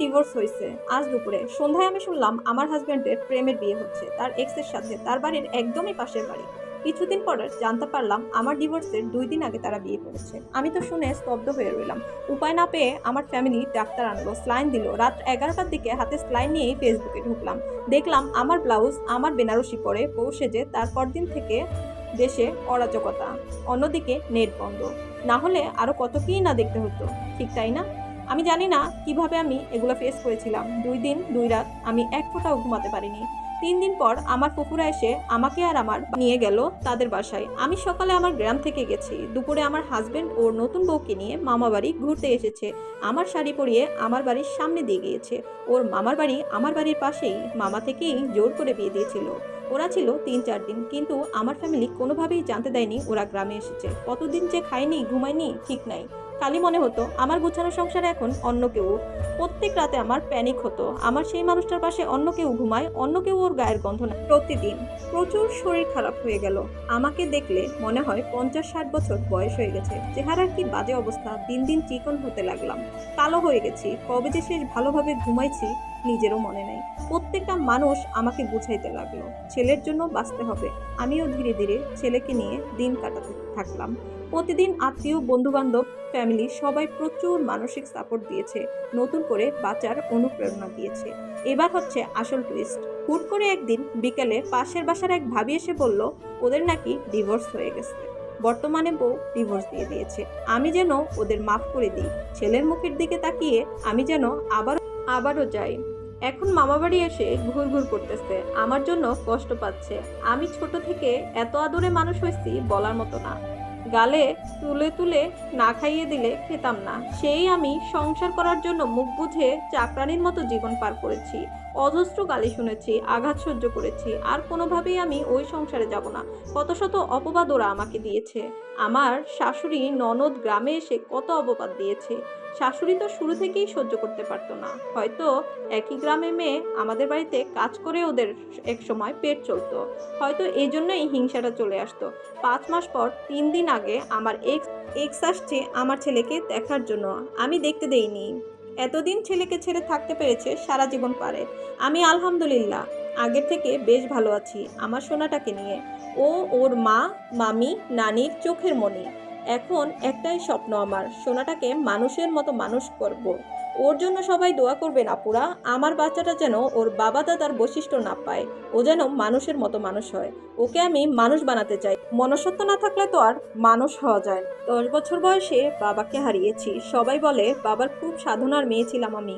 Divorce হয়েছে আজ দুপুরে সন্ধ্যায় আমি শুনলাম আমার হাজবেন্ডের প্রেমের বিয়ে হচ্ছে তার এক্সের সাথে, তার বাড়ির একদমই পাশের বাড়ি। কিছুদিন পরে জানতে পারলাম আমার ডিভোর্সের 2 দিন আগে তারা বিয়ে করেছে। আমি তো শুনে স্তব্ধ হয়ে রইলাম। উপায় না পেয়ে আমার ফ্যামিলি ডাক্তার আনলো, স্লাইন দিল। রাত 11টার দিকে হাতে স্লাইন নিয়েই ফেসবুকে ঢুকলাম। দেখলাম আমার ব্লাউজ আমার বেনারসি পরে বউ সেজে তারপর দিন থেকে দেশে অরাজকতা, অন্যদিকে নেট বন্ধ। না হলে আরো কত কি না দেখতে হতো, ঠিক তাই না? আমি জানি না কিভাবে আমি এগুলো ফেস করেছিলাম। 2 দিন 2 রাত আমি এক ফোঁটাও ঘুমাতে পারিনি। 3 দিন পর আমার ফুফুরা এসে আমাকে আর আমার নিয়ে গেল তাদের বাসায়। আমি সকালে আমার গ্রাম থেকে গেছি, দুপুরে আমার হাজবেন্ড ওর নতুন বউকে নিয়ে মামা বাড়ি ঘুরতে এসেছে। আমার শাড়ি পরিয়ে আমার বাড়ির সামনে দিয়ে গিয়েছে। ওর মামার বাড়ি আমার বাড়ির পাশেই, মামা থেকেই জোর করে বিয়ে দিয়েছিল। ওরা ছিল 3-4 দিন, কিন্তু আমার ফ্যামিলি কোনোভাবেই জানতে দেয়নি ওরা গ্রামে এসেছে। কতদিন যে খাইনি ঘুমাইনি ঠিক নাই। খালি মনে হতো আমার গোছানো সংসারে এখন অন্য কেউ। প্রত্যেক রাতে আমার প্যানিক হতো, আমার সেই মানুষটার পাশে অন্য কেউ ঘুমায়, অন্য কেউ ওর গায়ের গন্ধ না। প্রতিদিন প্রচুর শরীর খারাপ হয়ে গেল। আমাকে দেখলে মনে হয় 50-60 বছর বয়স হয়ে গেছে। চেহারার কি বাজে অবস্থা, দিন দিন চিকন হতে লাগলাম, কালো হয়ে গেছি। কবে যে শেষ ভালোভাবে ঘুমাইছি নিজেরও মনে নেই। প্রত্যেকটা মানুষ আমাকে বুঝাইতে লাগলো ছেলের জন্য বাঁচতে হবে। আমিও ধীরে ধীরে ছেলেকে নিয়ে দিন কাটাতে থাকলাম। প্রতিদিন আত্মীয়, বন্ধুবান্ধব, ফ্যামিলি সবাই প্রচুর মানসিক সাপোর্ট দিয়েছে, নতুন করে বাঁচার অনুপ্রেরণা দিয়েছে। এবার হচ্ছে আসল টুইস্ট। হুট করে একদিন বিকেলে পাশের বাসার এক ভাবি এসে বলল ওদের নাকি ডিভোর্স হয়ে গেছে, বর্তমানে বউ ডিভোর্স দিয়ে দিয়েছে। আমি যেন ওদের মাফ করে দিই। ছেলের মুখের দিকে তাকিয়ে আমি যেন আবারও যাই। এখন মামাবাড়ি এসে ঘুরঘুর করতেছে, আমার জন্য কষ্ট পাচ্ছে। আমি ছোট থেকে এত আদরে মানুষ হয়েছি বলার মতো না। গালে তুলে তুলে না খাইয়ে দিলে খেতাম না। সেই আমি সংসার করার জন্য মুখ বুঝে চাকরানির মতো জীবন পার করেছি। অজস্র গালি শুনেছি, আঘাত সহ্য করেছি। আর কোনোভাবেই আমি ওই সংসারে যাব না। কত শত অপবাদ ওরা আমাকে দিয়েছে। আমার শাশুড়ি ননদ গ্রামে এসে কত অপবাদ দিয়েছে। শাশুড়ি তো শুরু থেকেই সহ্য করতে পারতো না। হয়তো একই গ্রামে মেয়ে, আমাদের বাড়িতে কাজ করে ওদের এক সময় পেট চলতো। হয়তো এই জন্যই হিংসাটা চলে আসতো। 5 মাস পর 3 দিন আগে আমার এক্স আসছে আমার ছেলেকে দেখার জন্য। আমি দেখতে দেইনি। এতদিন ছেলেকে ছেড়ে থাকতে পেরেছে, সারা জীবন পারে। আমি আলহামদুলিল্লাহ আগের থেকে বেশ ভালো আছি আমার সোনাটাকে নিয়ে। ও ওর মা, মামি, নানির চোখের মণি। এখন একটাই স্বপ্ন আমার, সোনাটাকে মানুষের মতো মানুষ করব। ওর জন্য সবাই দোয়া করবেন আপুরা। আমার বাচ্চাটা যেন ওর বাবা দাদার বৈশিষ্ট্য না পায়, ও যেন মানুষের মতো মানুষ হয়। ওকে আমি মানুষ বানাতে চাই। মনুষ্যত্ব না থাকলে তো আর মানুষ হওয়া যায় না। 10 বছর বয়সে বাবাকে হারিয়েছি। সবাই বলে বাবার খুব সাধনার মেয়ে ছিলাম আমি।